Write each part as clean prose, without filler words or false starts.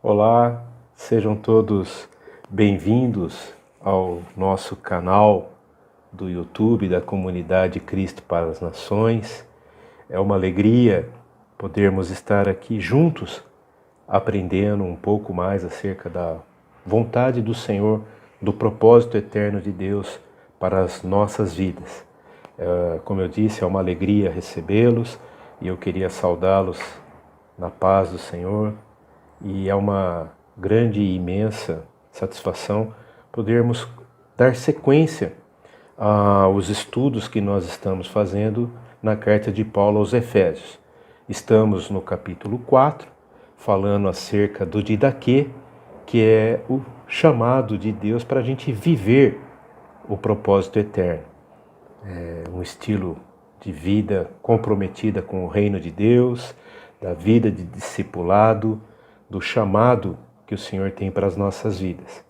Olá, sejam todos bem-vindos ao nosso canal do YouTube da Comunidade Cristo para as Nações. É uma alegria podermos estar aqui juntos, aprendendo um pouco mais acerca da vontade do Senhor, do propósito eterno de Deus para as nossas vidas. Como eu disse, é uma alegria recebê-los e eu queria saudá-los na paz do Senhor. E é uma grande e imensa satisfação podermos dar sequência aos estudos que nós estamos fazendo na carta de Paulo aos Efésios. Estamos no capítulo 4, falando acerca do didaquê, que é o chamado de Deus para a gente viver o propósito eterno. É um estilo de vida comprometida com o reino de Deus, da vida de discipulado, do chamado que o Senhor tem para as nossas vidas.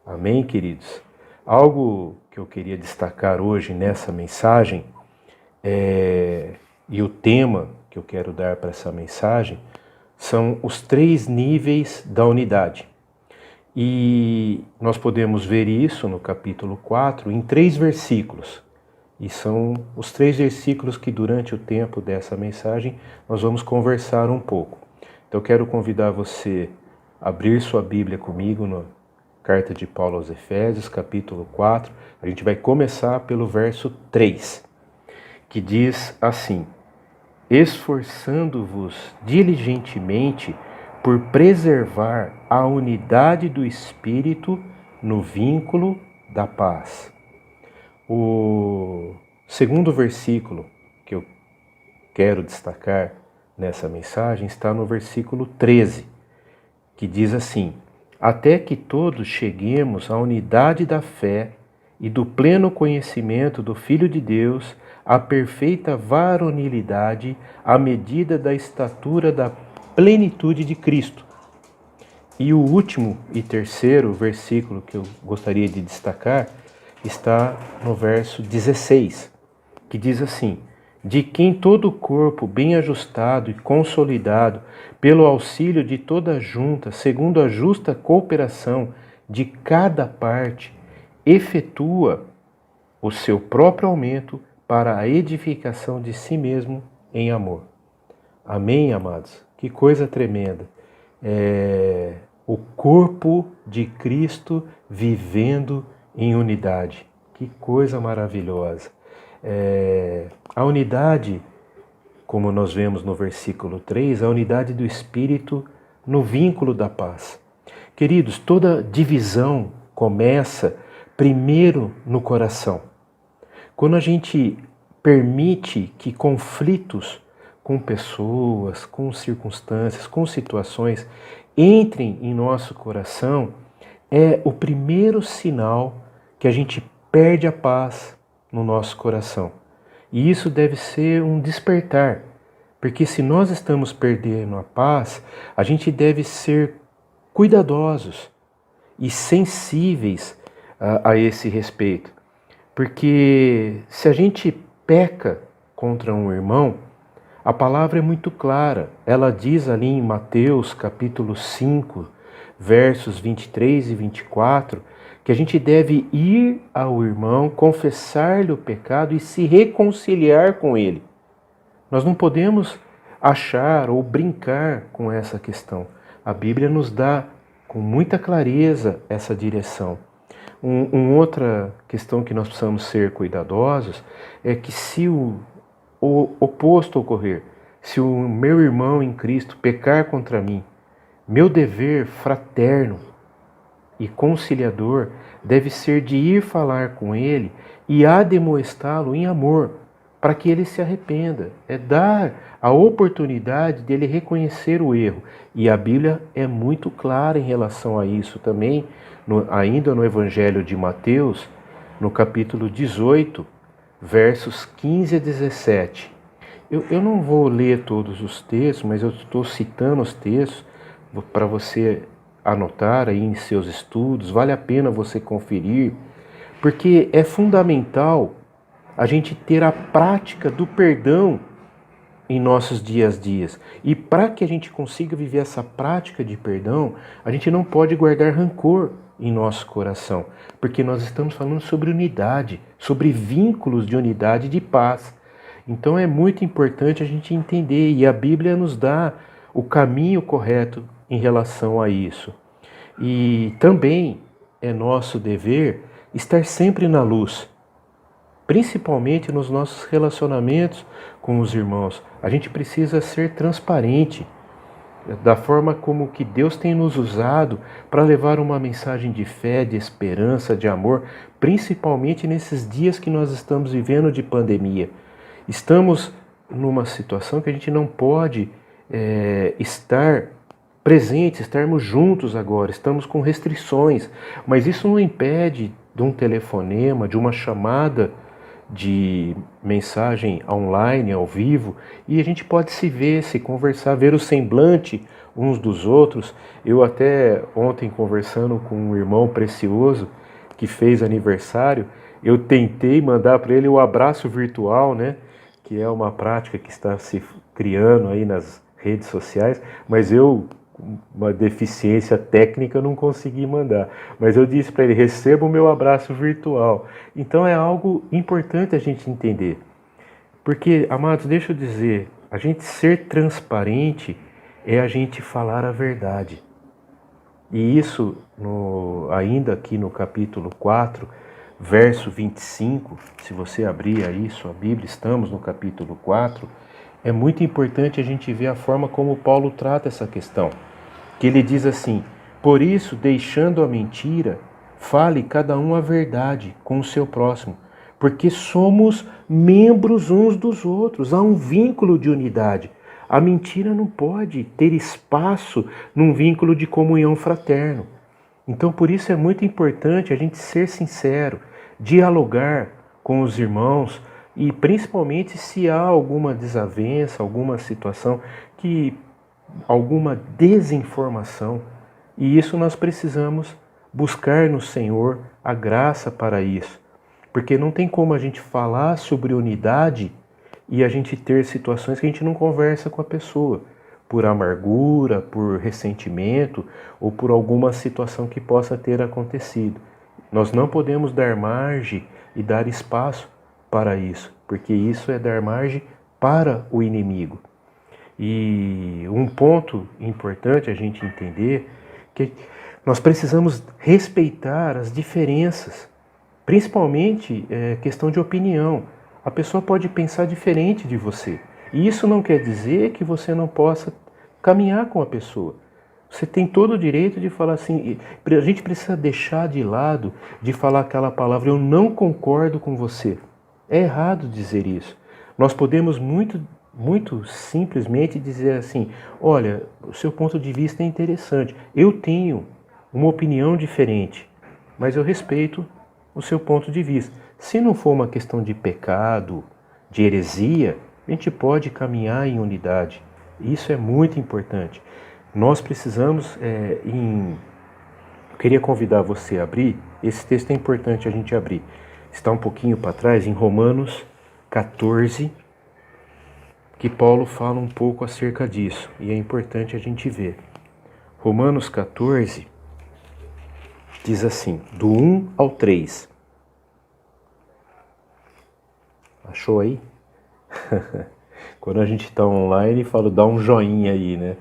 Amém, queridos? Algo que eu queria destacar hoje nessa mensagem, e o tema que eu quero dar para essa mensagem, são os 3 níveis da unidade. E nós podemos ver isso no capítulo 4 em 3 versículos. E são os 3 versículos que durante o tempo dessa mensagem nós vamos conversar um pouco. Então eu quero convidar você a abrir sua Bíblia comigo na carta de Paulo aos Efésios, capítulo 4. A gente vai começar pelo verso 3, que diz assim: esforçando-vos diligentemente por preservar a unidade do Espírito no vínculo da paz. O segundo versículo que eu quero destacar nessa mensagem está no versículo 13, que diz assim: até que todos cheguemos à unidade da fé e do pleno conhecimento do Filho de Deus, à perfeita varonilidade, à medida da estatura da plenitude de Cristo. E o último e terceiro versículo que eu gostaria de destacar está no verso 16, que diz assim: de quem todo o corpo, bem ajustado e consolidado, pelo auxílio de toda a junta, segundo a justa cooperação de cada parte, efetua o seu próprio aumento para a edificação de si mesmo em amor. Amém, amados? Que coisa tremenda! O corpo de Cristo vivendo em unidade. Que coisa maravilhosa! A unidade, como nós vemos no versículo 3, a unidade do Espírito no vínculo da paz. Queridos, toda divisão começa primeiro no coração. Quando a gente permite que conflitos com pessoas, com circunstâncias, com situações entrem em nosso coração, é o primeiro sinal que a gente perde a paz no nosso coração. E isso deve ser um despertar, porque se nós estamos perdendo a paz, a gente deve ser cuidadosos e sensíveis a esse respeito. Porque se a gente peca contra um irmão, a palavra é muito clara. Ela diz ali em Mateus capítulo 5, versos 23 e 24, que a gente deve ir ao irmão, confessar-lhe o pecado e se reconciliar com ele. Nós não podemos achar ou brincar com essa questão. A Bíblia nos dá com muita clareza essa direção. Outra questão que nós precisamos ser cuidadosos é que se o oposto ocorrer, se o meu irmão em Cristo pecar contra mim, meu dever fraterno e conciliador deve ser de ir falar com ele e admoestá-lo em amor, para que ele se arrependa. É dar a oportunidade dele reconhecer o erro. E a Bíblia é muito clara em relação a isso também, ainda no Evangelho de Mateus, no capítulo 18, versos 15 a 17. Eu não vou ler todos os textos, mas eu estou citando os textos para você anotar aí em seus estudos. Vale a pena você conferir, porque é fundamental a gente ter a prática do perdão em nossos dias a dias. E para que a gente consiga viver essa prática de perdão, a gente não pode guardar rancor em nosso coração, porque nós estamos falando sobre unidade, sobre vínculos de unidade e de paz. Então é muito importante a gente entender, e a Bíblia nos dá o caminho correto em relação a isso. E também é nosso dever estar sempre na luz, principalmente nos nossos relacionamentos com os irmãos. A gente precisa ser transparente da forma como que Deus tem nos usado para levar uma mensagem de fé, de esperança, de amor, principalmente nesses dias que nós estamos vivendo de pandemia. Estamos numa situação que a gente não pode estar presentes, estarmos juntos agora, estamos com restrições, mas isso não impede de um telefonema, de uma chamada de mensagem online, ao vivo, e a gente pode se ver, se conversar, ver o semblante uns dos outros. Eu até ontem, conversando com um irmão precioso que fez aniversário, eu tentei mandar para ele o abraço virtual, né? Que é uma prática que está se criando aí nas redes sociais, mas eu, uma deficiência técnica, não consegui mandar. Mas eu disse para ele: receba o meu abraço virtual. Então é algo importante a gente entender. Porque, amados, deixa eu dizer, a gente ser transparente é a gente falar a verdade. E isso, ainda aqui no capítulo 4, verso 25, se você abrir aí sua Bíblia, estamos no capítulo 4, é muito importante a gente ver a forma como Paulo trata essa questão. Que ele diz assim: por isso, deixando a mentira, fale cada um a verdade com o seu próximo, porque somos membros uns dos outros, há um vínculo de unidade. A mentira não pode ter espaço num vínculo de comunhão fraterno. Então, por isso é muito importante a gente ser sincero, dialogar com os irmãos, e principalmente se há alguma desavença, alguma situação, alguma desinformação. E isso nós precisamos buscar no Senhor a graça para isso. Porque não tem como a gente falar sobre unidade e a gente ter situações que a gente não conversa com a pessoa, por amargura, por ressentimento ou por alguma situação que possa ter acontecido. Nós não podemos dar margem e dar espaço para isso, porque isso é dar margem para o inimigo. E um ponto importante a gente entender que nós precisamos respeitar as diferenças, principalmente questão de opinião. A pessoa pode pensar diferente de você, e isso não quer dizer que você não possa caminhar com a pessoa. Você tem todo o direito de falar assim. A gente precisa deixar de lado de falar aquela palavra: eu não concordo com você. É errado dizer isso. Nós podemos muito simplesmente dizer assim: olha, o seu ponto de vista é interessante, eu tenho uma opinião diferente, mas eu respeito o seu ponto de vista. Se não for uma questão de pecado, de heresia, a gente pode caminhar em unidade. Isso é muito importante. Nós precisamos, eu queria convidar você a abrir, esse texto é importante a gente abrir. Está um pouquinho para trás, em Romanos 14, que Paulo fala um pouco acerca disso, e é importante a gente ver. Romanos 14 diz assim, do 1 ao 3. Achou aí? Quando a gente está online, falo, dá um joinha aí, né?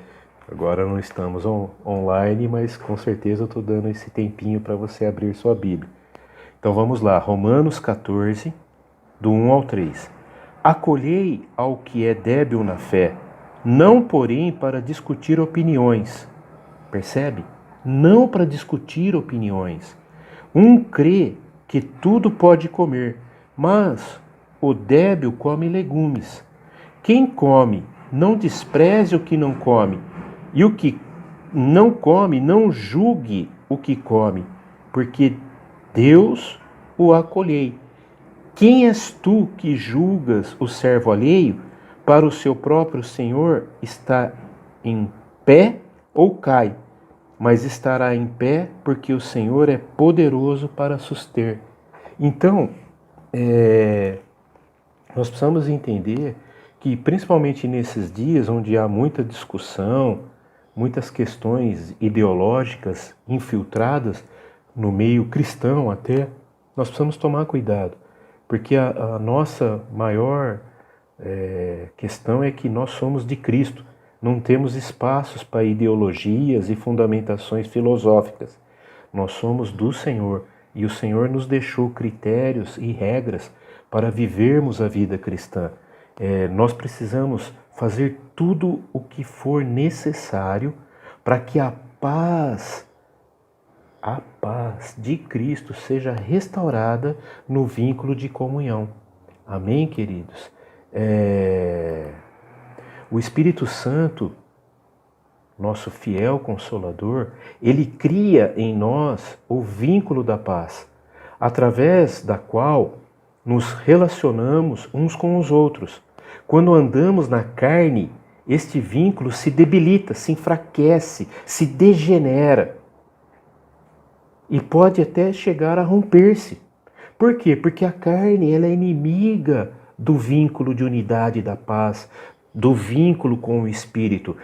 Agora não estamos online, mas com certeza eu estou dando esse tempinho para você abrir sua Bíblia. Então vamos lá, Romanos 14, do 1 ao 3. Acolhei ao que é débil na fé, não porém para discutir opiniões. Percebe? Não para discutir opiniões. Um crê que tudo pode comer, mas o débil come legumes. Quem come, não despreze o que não come, e o que não come, não julgue o que come, porque Deus o acolhei. Quem és tu que julgas o servo alheio? Para o seu próprio Senhor está em pé ou cai, mas estará em pé porque o Senhor é poderoso para suster. Então, nós precisamos entender que principalmente nesses dias onde há muita discussão, muitas questões ideológicas infiltradas no meio cristão até, nós precisamos tomar cuidado, porque a nossa maior questão é que nós somos de Cristo, não temos espaços para ideologias e fundamentações filosóficas, nós somos do Senhor e o Senhor nos deixou critérios e regras para vivermos a vida cristã. Nós precisamos fazer tudo o que for necessário para que a paz de Cristo seja restaurada no vínculo de comunhão. Amém, queridos? O Espírito Santo, nosso fiel Consolador, ele cria em nós o vínculo da paz, através da qual nos relacionamos uns com os outros. Quando andamos na carne, este vínculo se debilita, se enfraquece, se degenera e pode até chegar a romper-se. Por quê? Porque a carne ela é inimiga do vínculo de unidade da paz, do vínculo com o Espírito.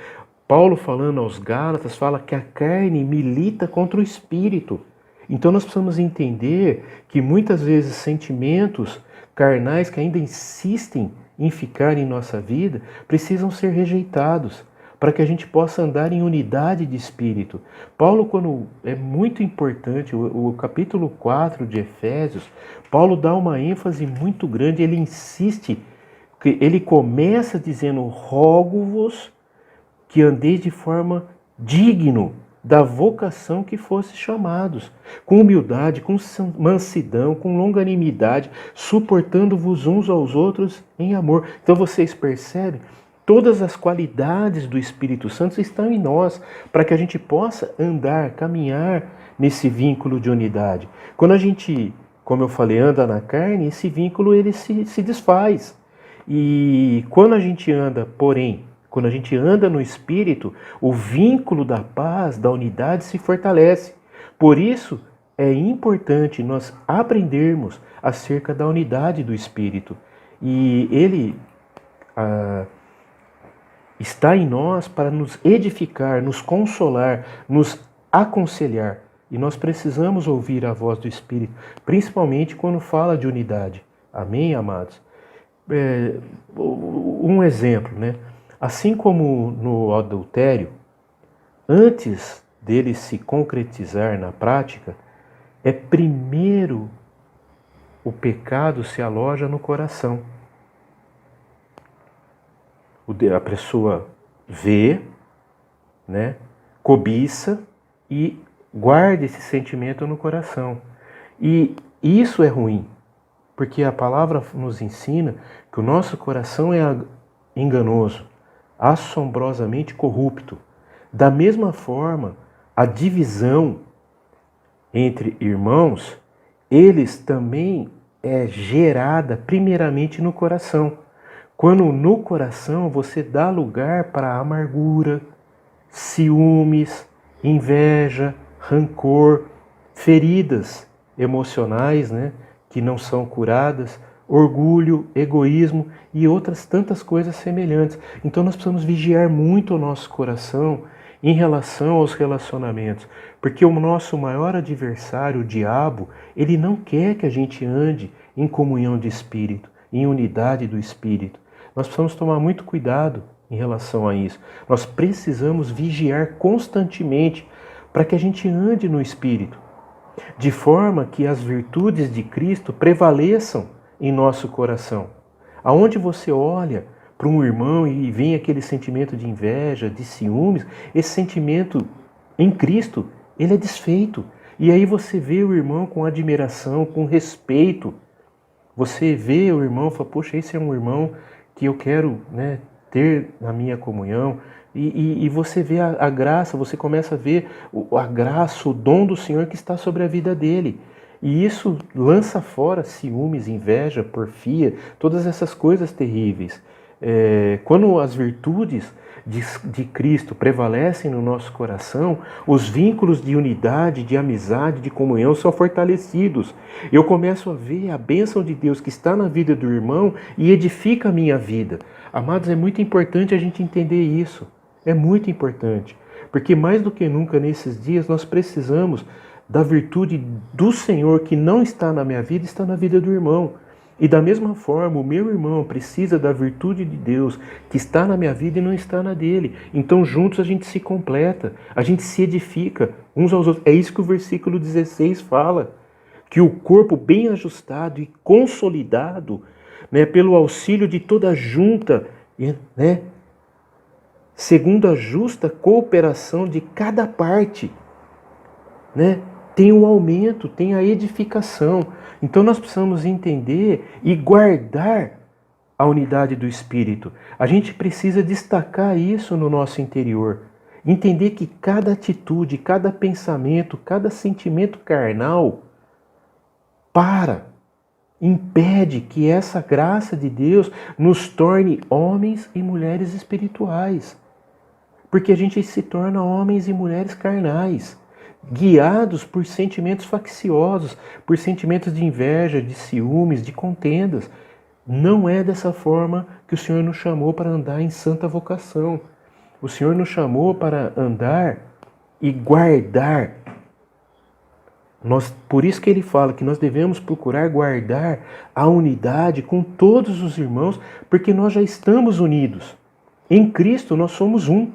Paulo, falando aos Gálatas, fala que a carne milita contra o Espírito. Então nós precisamos entender que muitas vezes sentimentos carnais que ainda insistem em ficar em nossa vida precisam ser rejeitados para que a gente possa andar em unidade de espírito. Paulo, quando é muito importante, o capítulo 4 de Efésios, Paulo dá uma ênfase muito grande, ele insiste, ele começa dizendo: rogo-vos que andeis de forma digno da vocação que fosse chamados, com humildade, com mansidão, com longanimidade, suportando-vos uns aos outros em amor. Então vocês percebem? Todas as qualidades do Espírito Santo estão em nós, para que a gente possa andar, caminhar nesse vínculo de unidade. Quando a gente, como eu falei, anda na carne, esse vínculo ele se desfaz. E quando a gente anda, porém, quando a gente anda no Espírito, o vínculo da paz, da unidade se fortalece. Por isso, é importante nós aprendermos acerca da unidade do Espírito. E ele está em nós para nos edificar, nos consolar, nos aconselhar. E nós precisamos ouvir a voz do Espírito, principalmente quando fala de unidade. Amém, amados? Um exemplo, né? Assim como no adultério, antes dele se concretizar na prática, primeiro o pecado se aloja no coração. A pessoa vê, né, cobiça e guarda esse sentimento no coração. E isso é ruim, porque a palavra nos ensina que o nosso coração é enganoso, assombrosamente corrupto. Da mesma forma, a divisão entre irmãos, eles também é gerada primeiramente no coração. Quando no coração você dá lugar para amargura, ciúmes, inveja, rancor, feridas emocionais, né, que não são curadas, orgulho, egoísmo e outras tantas coisas semelhantes. Então nós precisamos vigiar muito o nosso coração em relação aos relacionamentos, porque o nosso maior adversário, o diabo, ele não quer que a gente ande em comunhão de espírito, em unidade do espírito. Nós precisamos tomar muito cuidado em relação a isso. Nós precisamos vigiar constantemente para que a gente ande no espírito, de forma que as virtudes de Cristo prevaleçam em nosso coração. Aonde você olha para um irmão e vem aquele sentimento de inveja, de ciúmes, esse sentimento em Cristo, ele é desfeito. E aí você vê o irmão com admiração, com respeito. Você vê o irmão e fala: poxa, esse é um irmão que eu quero, né, ter na minha comunhão. E você vê a graça, você começa a ver a graça, o dom do Senhor que está sobre a vida dele. E isso lança fora ciúmes, inveja, porfia, todas essas coisas terríveis. Quando as virtudes de Cristo prevalecem no nosso coração, os vínculos de unidade, de amizade, de comunhão são fortalecidos. Eu começo a ver a bênção de Deus que está na vida do irmão e edifica a minha vida. Amados, é muito importante a gente entender isso. É muito importante. Porque mais do que nunca nesses dias nós precisamos da virtude do Senhor que não está na minha vida, está na vida do irmão. E da mesma forma, o meu irmão precisa da virtude de Deus que está na minha vida e não está na dele. Então juntos a gente se completa, a gente se edifica uns aos outros. É isso que o versículo 16 fala. Que o corpo bem ajustado e consolidado, né, pelo auxílio de toda a junta, né, segundo a justa cooperação de cada parte, né, tem o aumento, tem a edificação. Então nós precisamos entender e guardar a unidade do Espírito. A gente precisa destacar isso no nosso interior. Entender que cada atitude, cada pensamento, cada sentimento carnal impede que essa graça de Deus nos torne homens e mulheres espirituais. Porque a gente se torna homens e mulheres carnais, guiados por sentimentos facciosos, por sentimentos de inveja, de ciúmes, de contendas. Não é dessa forma que o Senhor nos chamou para andar em santa vocação. O Senhor nos chamou para andar e guardar. Por isso que ele fala que nós devemos procurar guardar a unidade com todos os irmãos, porque nós já estamos unidos. Em Cristo nós somos um.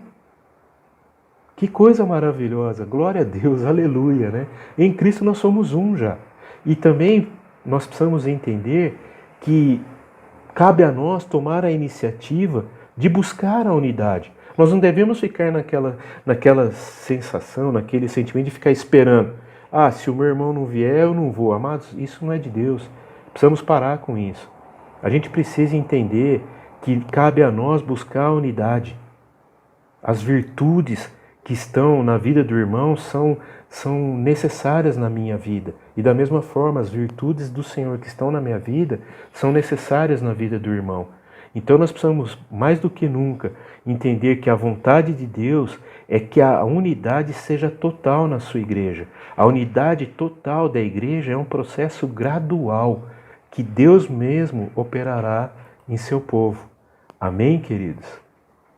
Que coisa maravilhosa, glória a Deus, aleluia, né? Em Cristo nós somos um já. E também nós precisamos entender que cabe a nós tomar a iniciativa de buscar a unidade. Nós não devemos ficar naquela sensação, naquele sentimento de ficar esperando. Ah, se o meu irmão não vier, eu não vou. Amados, isso não é de Deus. Precisamos parar com isso. A gente precisa entender que cabe a nós buscar a unidade. As virtudes que estão na vida do irmão são necessárias na minha vida. E da mesma forma, as virtudes do Senhor que estão na minha vida são necessárias na vida do irmão. Então nós precisamos, mais do que nunca, entender que a vontade de Deus é que a unidade seja total na sua igreja. A unidade total da igreja é um processo gradual que Deus mesmo operará em seu povo. Amém, queridos?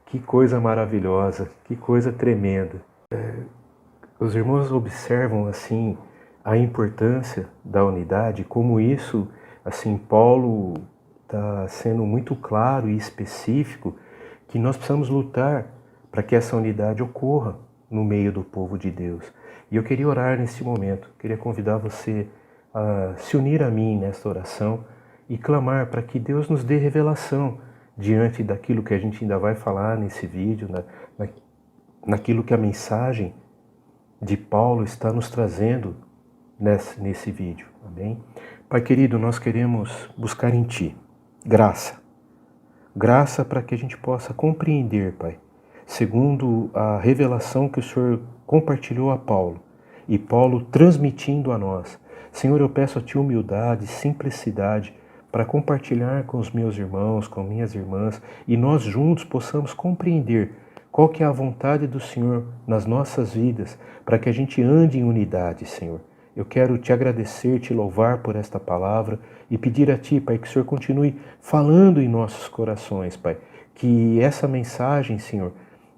Que coisa maravilhosa, que coisa tremenda. Os irmãos observam assim a importância da unidade, como isso, assim, Paulo está sendo muito claro e específico que nós precisamos lutar para que essa unidade ocorra no meio do povo de Deus. E eu queria orar nesse momento, queria convidar você a se unir a mim nesta oração e clamar para que Deus nos dê revelação diante daquilo que a gente ainda vai falar nesse vídeo, naquilo que a mensagem de Paulo está nos trazendo nesse vídeo, amém? Pai querido, nós queremos buscar em Ti graça. Graça para que a gente possa compreender, Pai, segundo a revelação que o Senhor compartilhou a Paulo, e Paulo transmitindo a nós. Senhor, eu peço a Ti humildade, simplicidade, para compartilhar com os meus irmãos, com minhas irmãs, e nós juntos possamos compreender qual que é a vontade do Senhor nas nossas vidas, para que a gente ande em unidade, Senhor. Eu quero Te agradecer, Te louvar por esta palavra e pedir a Ti, Pai, que o Senhor continue falando em nossos corações, Pai. Que essa mensagem, Senhor,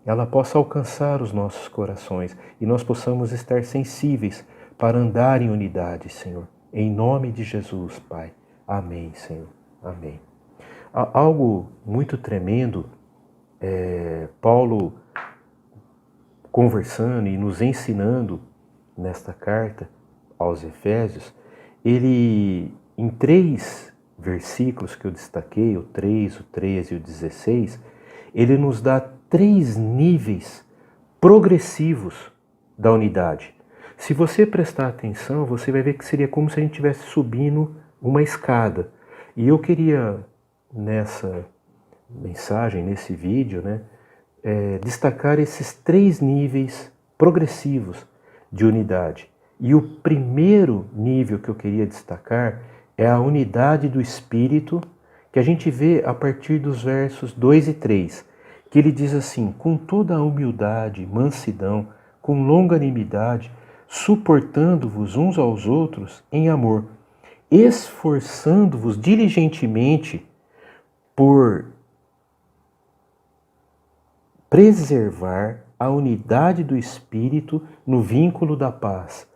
ela possa alcançar os nossos corações e nós possamos estar sensíveis para andar em unidade, Senhor. Em nome de Jesus, Pai. Amém, Senhor. Amém. Algo muito tremendo, Paulo conversando e nos ensinando nesta carta aos Efésios, ele, em 3 versículos que eu destaquei, o 3, o 13 e o 16, ele nos dá 3 níveis progressivos da unidade. Se você prestar atenção, você vai ver que seria como se a gente estivesse subindo uma escada. E eu queria, nessa mensagem, nesse vídeo, destacar esses 3 níveis progressivos de unidade. E o primeiro nível que eu queria destacar é a unidade do Espírito, que a gente vê a partir dos versos 2 e 3, que ele diz assim: com toda a humildade, mansidão, com longanimidade, suportando-vos uns aos outros em amor, esforçando-vos diligentemente por preservar a unidade do Espírito no vínculo da paz.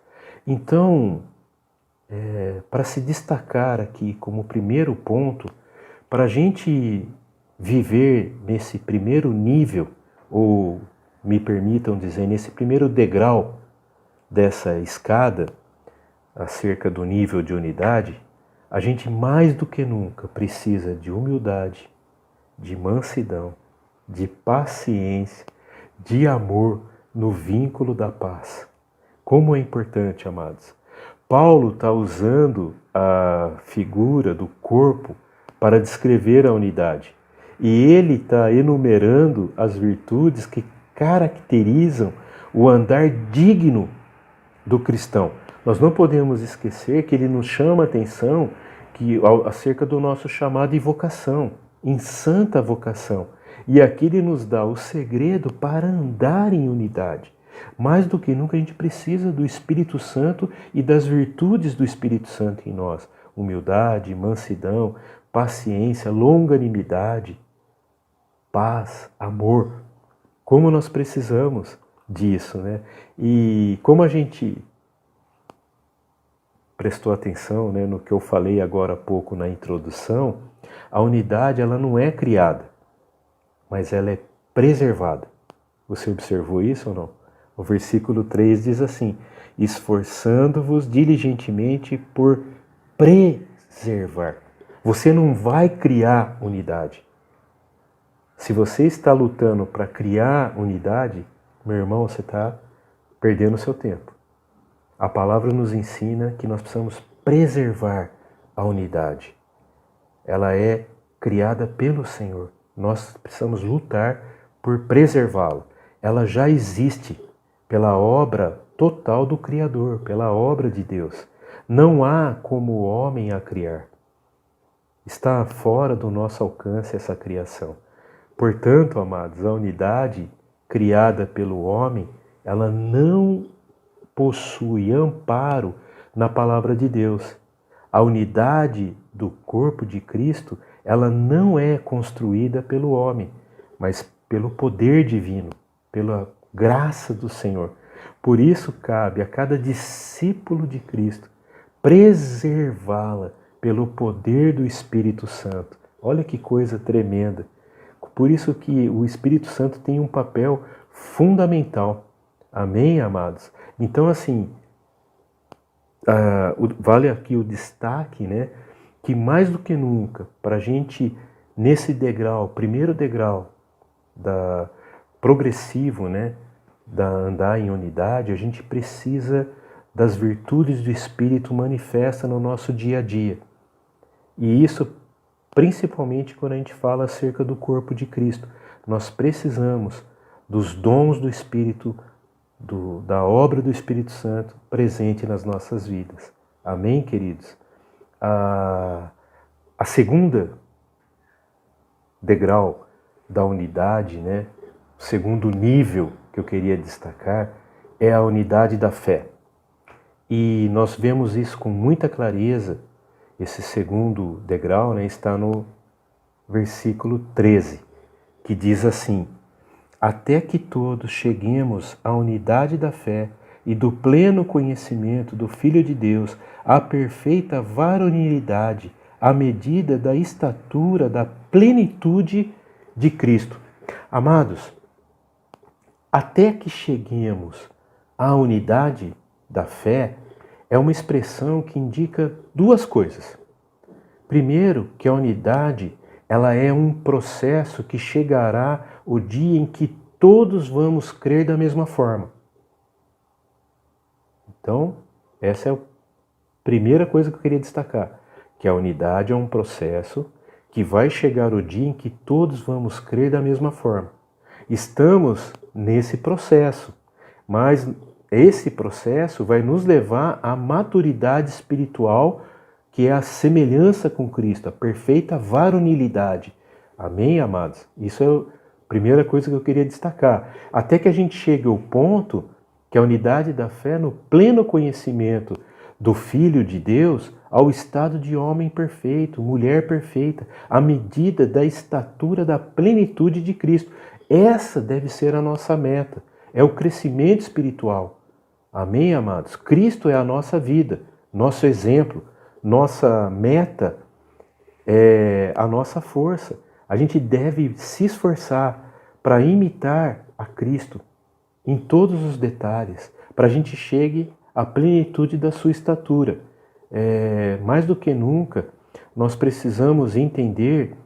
Então, para se destacar aqui como primeiro ponto, para a gente viver nesse primeiro nível, ou me permitam dizer, nesse primeiro degrau dessa escada, acerca do nível de unidade, a gente mais do que nunca precisa de humildade, de mansidão, de paciência, de amor no vínculo da paz. Como é importante, amados. Paulo está usando a figura do corpo para descrever a unidade. E ele está enumerando as virtudes que caracterizam o andar digno do cristão. Nós não podemos esquecer que ele nos chama a atenção acerca do nosso chamado e vocação, em santa vocação. E aqui ele nos dá o segredo para andar em unidade. Mais do que nunca a gente precisa do Espírito Santo e das virtudes do Espírito Santo em nós. Humildade, mansidão, paciência, longanimidade, paz, amor. Como nós precisamos disso, né? E como a gente prestou atenção, né, no que eu falei agora há pouco na introdução, a unidade ela não é criada, mas ela é preservada. Você observou isso ou não? O versículo 3 diz assim: esforçando-vos diligentemente por preservar. Você não vai criar unidade. Se você está lutando para criar unidade, meu irmão, você está perdendo o seu tempo. A palavra nos ensina que nós precisamos preservar a unidade. Ela é criada pelo Senhor. Nós precisamos lutar por preservá-la. Ela já existe pela obra total do Criador, pela obra de Deus. Não há como o homem a criar. Está fora do nosso alcance essa criação. Portanto, amados, a unidade criada pelo homem, ela não possui amparo na palavra de Deus. A unidade do corpo de Cristo, ela não é construída pelo homem, mas pelo poder divino, pela graça do Senhor. Por isso cabe a cada discípulo de Cristo preservá-la pelo poder do Espírito Santo. Olha que coisa tremenda. Por isso que o Espírito Santo tem um papel fundamental. Amém, amados? Então, assim, vale aqui o destaque, né? Que mais do que nunca, para a gente, nesse degrau, primeiro degrau progressivo, né? Da andar em unidade, a gente precisa das virtudes do Espírito manifesta no nosso dia a dia. E isso principalmente quando a gente fala acerca do corpo de Cristo. Nós precisamos dos dons do Espírito, da obra do Espírito Santo presente nas nossas vidas. Amém, queridos? A segunda degrau da unidade, né? O segundo nível que eu queria destacar é a unidade da fé. E nós vemos isso com muita clareza. Esse segundo degrau, né, está no versículo 13, que diz assim: até que todos cheguemos à unidade da fé e do pleno conhecimento do Filho de Deus, à perfeita varonilidade, à medida da estatura da plenitude de Cristo. Amados, até que cheguemos à unidade da fé, é uma expressão que indica duas coisas. Primeiro, que a unidade ela é um processo que chegará o dia em que todos vamos crer da mesma forma. Então, essa é a primeira coisa que eu queria destacar, que a unidade é um processo que vai chegar o dia em que todos vamos crer da mesma forma. Estamos nesse processo, mas esse processo vai nos levar à maturidade espiritual, que é a semelhança com Cristo, a perfeita varonilidade. Amém, amados? Isso é a primeira coisa que eu queria destacar. Até que a gente chegue ao ponto que a unidade da fé no pleno conhecimento do Filho de Deus, ao estado de homem perfeito, mulher perfeita, à medida da estatura da plenitude de Cristo. Essa deve ser a nossa meta, é o crescimento espiritual. Amém, amados? Cristo é a nossa vida, nosso exemplo, nossa meta é a nossa força. A gente deve se esforçar para imitar a Cristo em todos os detalhes, para a gente chegue à plenitude da sua estatura. Mais do que nunca, nós precisamos entender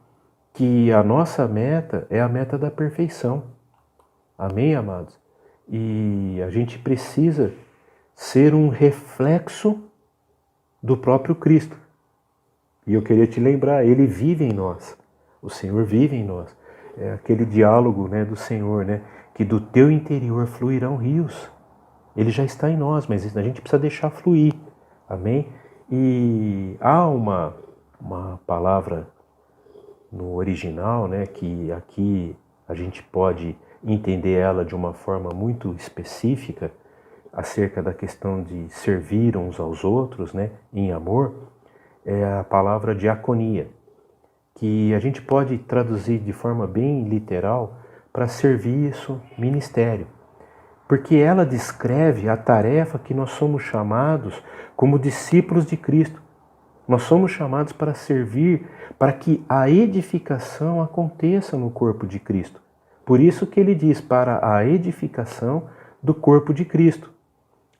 que a nossa meta é a meta da perfeição. Amém, amados? E a gente precisa ser um reflexo do próprio Cristo. E eu queria te lembrar, Ele vive em nós. O Senhor vive em nós. É aquele diálogo, né, do Senhor, né, que do teu interior fluirão rios. Ele já está em nós, mas a gente precisa deixar fluir. Amém? E há uma palavra no original, né, que aqui a gente pode entender ela de uma forma muito específica, acerca da questão de servir uns aos outros, né, em amor, é a palavra diaconia, que a gente pode traduzir de forma bem literal para serviço, ministério, porque ela descreve a tarefa que nós somos chamados como discípulos de Cristo. Nós somos chamados para servir, para que a edificação aconteça no corpo de Cristo. Por isso que ele diz, para a edificação do corpo de Cristo.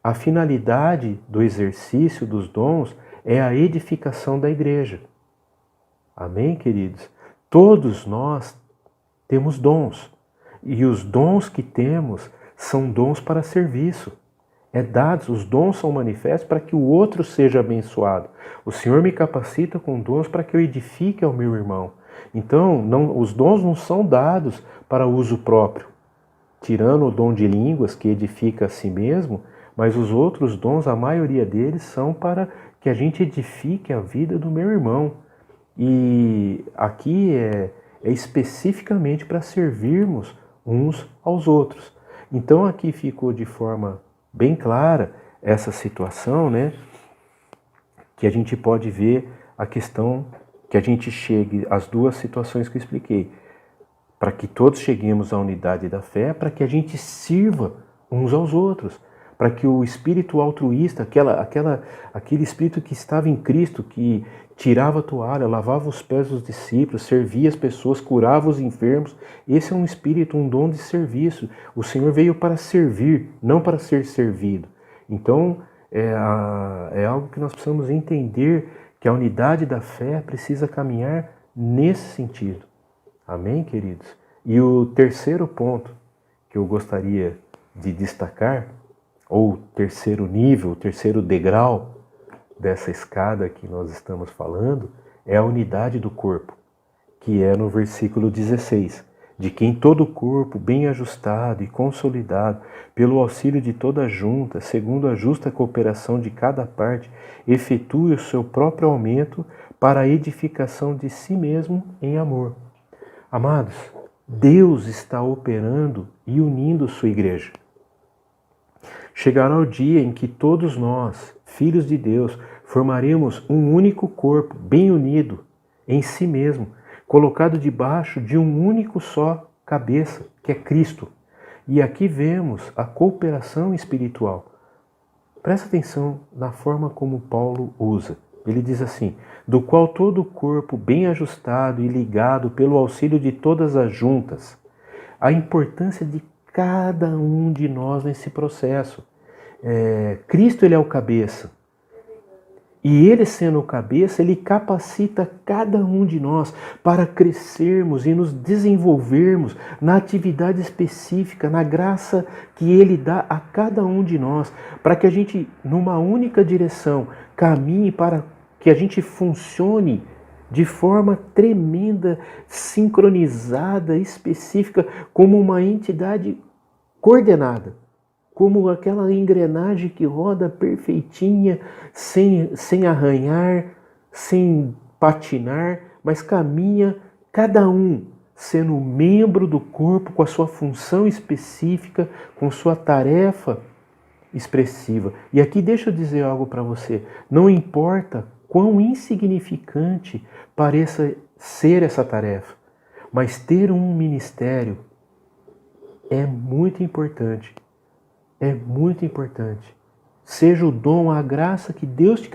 A finalidade do exercício dos dons é a edificação da igreja. Amém, queridos? Todos nós temos dons. E os dons que temos são dons para serviço. Os dons são manifestos para que o outro seja abençoado. O Senhor me capacita com dons para que eu edifique ao meu irmão. Então, os dons não são dados para uso próprio, tirando o dom de línguas que edifica a si mesmo, mas os outros dons, a maioria deles, são para que a gente edifique a vida do meu irmão. E aqui é especificamente para servirmos uns aos outros. Então aqui ficou de forma bem clara essa situação, né? Que a gente pode ver a questão que a gente chegue às duas situações que eu expliquei. Para que todos cheguemos à unidade da fé, para que a gente sirva uns aos outros. Para que o espírito altruísta, aquele espírito que estava em Cristo, que tirava a toalha, lavava os pés dos discípulos, servia as pessoas, curava os enfermos. Esse é um espírito, um dom de serviço. O Senhor veio para servir, não para ser servido. Então, é algo que nós precisamos entender, que a unidade da fé precisa caminhar nesse sentido. Amém, queridos? E o terceiro ponto que eu gostaria de destacar, ou terceiro nível, o terceiro degrau dessa escada que nós estamos falando, é a unidade do corpo, que é no versículo 16, de quem todo o corpo, bem ajustado e consolidado, pelo auxílio de toda a junta, segundo a justa cooperação de cada parte, efetue o seu próprio aumento para a edificação de si mesmo em amor. Amados, Deus está operando e unindo sua igreja. Chegará o dia em que todos nós, filhos de Deus, formaremos um único corpo, bem unido em si mesmo, colocado debaixo de um único só cabeça, que é Cristo. E aqui vemos a cooperação espiritual. Presta atenção na forma como Paulo usa. Ele diz assim, do qual todo o corpo bem ajustado e ligado pelo auxílio de todas as juntas. A importância de cada um de nós nesse processo. Cristo, ele é o cabeça. E ele sendo o cabeça, ele capacita cada um de nós para crescermos e nos desenvolvermos na atividade específica, na graça que ele dá a cada um de nós, para que a gente, numa única direção, caminhe para que a gente funcione de forma tremenda, sincronizada, específica, como uma entidade coordenada. Como aquela engrenagem que roda perfeitinha, sem arranhar, sem patinar, mas caminha cada um sendo membro do corpo com a sua função específica, com sua tarefa expressiva. E aqui deixa eu dizer algo para você. Não importa quão insignificante pareça ser essa tarefa, mas ter um ministério é muito importante. É muito importante. Seja o dom, a graça que Deus te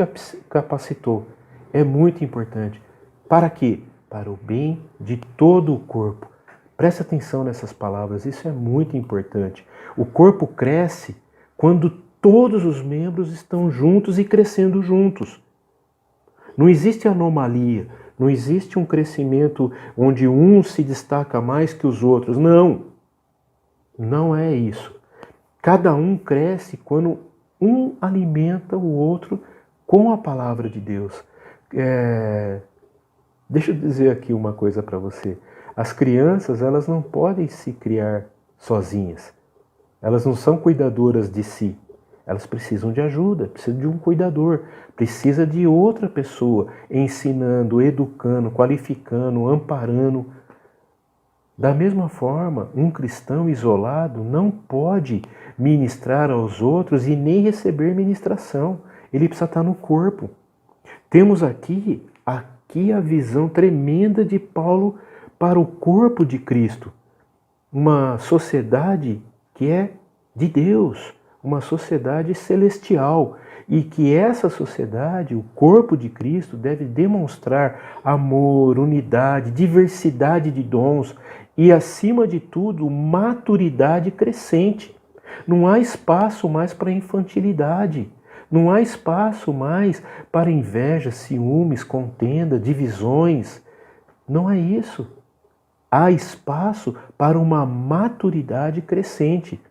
capacitou. É muito importante. Para quê? Para o bem de todo o corpo. Presta atenção nessas palavras, isso é muito importante. O corpo cresce quando todos os membros estão juntos e crescendo juntos. Não existe anomalia, não existe um crescimento onde um se destaca mais que os outros. Não, não é isso. Cada um cresce quando um alimenta o outro com a palavra de Deus. Deixa eu dizer aqui uma coisa para você. As crianças, elas não podem se criar sozinhas. Elas não são cuidadoras de si. Elas precisam de ajuda, precisam de um cuidador, precisa de outra pessoa ensinando, educando, qualificando, amparando. Da mesma forma, um cristão isolado não pode ministrar aos outros e nem receber ministração. Ele precisa estar no corpo. Temos aqui a visão tremenda de Paulo para o corpo de Cristo. Uma sociedade que é de Deus, uma sociedade celestial. E que essa sociedade, o corpo de Cristo, deve demonstrar amor, unidade, diversidade de dons e, acima de tudo, maturidade crescente. Não há espaço mais para infantilidade. Não há espaço mais para inveja, ciúmes, contenda, divisões. Não é isso. Há espaço para uma maturidade crescente.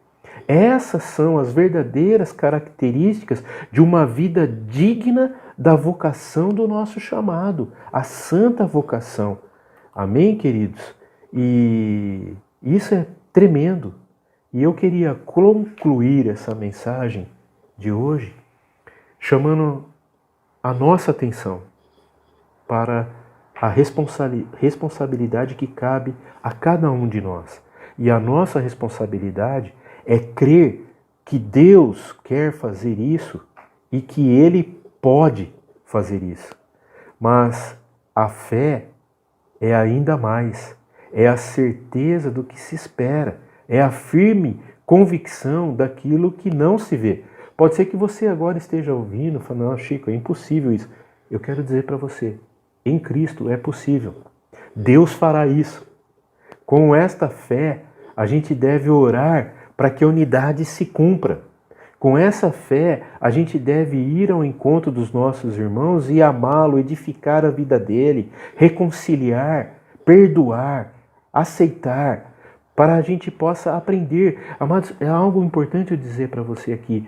Essas são as verdadeiras características de uma vida digna da vocação do nosso chamado, a santa vocação. Amém, queridos? E isso é tremendo. E eu queria concluir essa mensagem de hoje chamando a nossa atenção para a responsabilidade que cabe a cada um de nós. E a nossa responsabilidade é crer que Deus quer fazer isso e que Ele pode fazer isso. Mas a fé é ainda mais, é a certeza do que se espera, é a firme convicção daquilo que não se vê. Pode ser que você agora esteja ouvindo, falando, não, Chico, é impossível isso. Eu quero dizer para você, em Cristo é possível. Deus fará isso. Com esta fé, a gente deve orar para que a unidade se cumpra. Com essa fé, a gente deve ir ao encontro dos nossos irmãos e amá-lo, edificar a vida dele, reconciliar, perdoar, aceitar, para a gente possa aprender. Amados, é algo importante eu dizer para você aqui.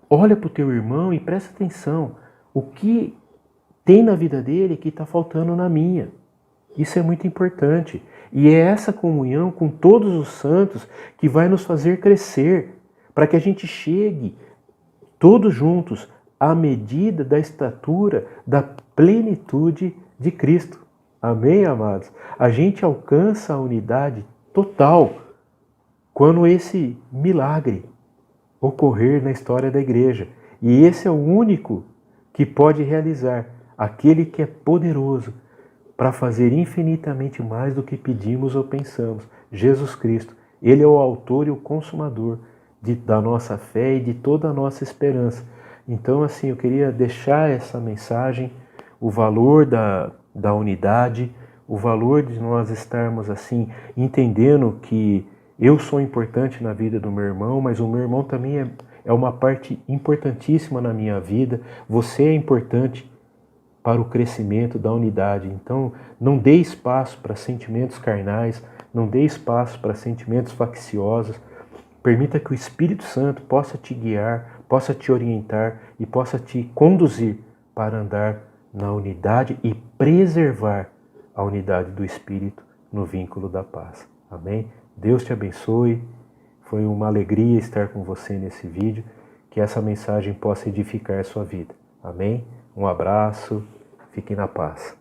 Olha para o teu irmão e presta atenção. O que tem na vida dele que está faltando na minha. Isso é muito importante. E é essa comunhão com todos os santos que vai nos fazer crescer, para que a gente chegue todos juntos à medida da estatura da plenitude de Cristo. Amém, amados? A gente alcança a unidade total quando esse milagre ocorrer na história da igreja. E esse é o único que pode realizar, aquele que é poderoso para fazer infinitamente mais do que pedimos ou pensamos. Jesus Cristo, Ele é o autor e o consumador da nossa fé e de toda a nossa esperança. Então, assim, eu queria deixar essa mensagem, o valor da unidade, o valor de nós estarmos, assim, entendendo que eu sou importante na vida do meu irmão, mas o meu irmão também é uma parte importantíssima na minha vida. Você é importante para o crescimento da unidade. Então, não dê espaço para sentimentos carnais, não dê espaço para sentimentos facciosos. Permita que o Espírito Santo possa te guiar, possa te orientar e possa te conduzir para andar na unidade e preservar a unidade do Espírito no vínculo da paz. Amém? Deus te abençoe. Foi uma alegria estar com você nesse vídeo. Que essa mensagem possa edificar a sua vida. Amém? Um abraço. Fiquem na paz.